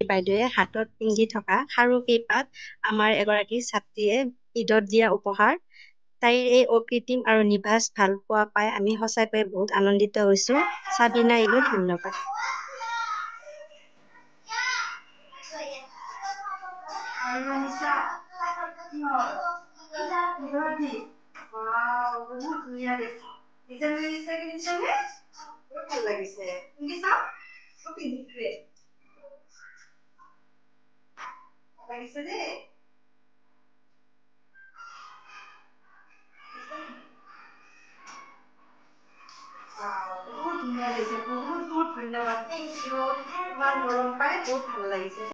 বাইদেৱে হাতত পিন্ধি থকা খাৰু কেইপাত আমাৰ এগৰাকী ছাত্ৰীয়ে ঈদত দিয়া উপহাৰ। তাইৰ এই অকৃত্ৰিম আৰু নিভাঁজ ভাল পোৱা পাই আমি সঁচাকৈয়ে বহুত আনন্দিত হৈছো। সাবিনা ঈদত ধন্যবাদ। বহুত ধুনীয়া লাগিছে, বহুত ধন্যবাদ। Thank you. ইমান মৰম পাই বহুত ভাল লাগিছে।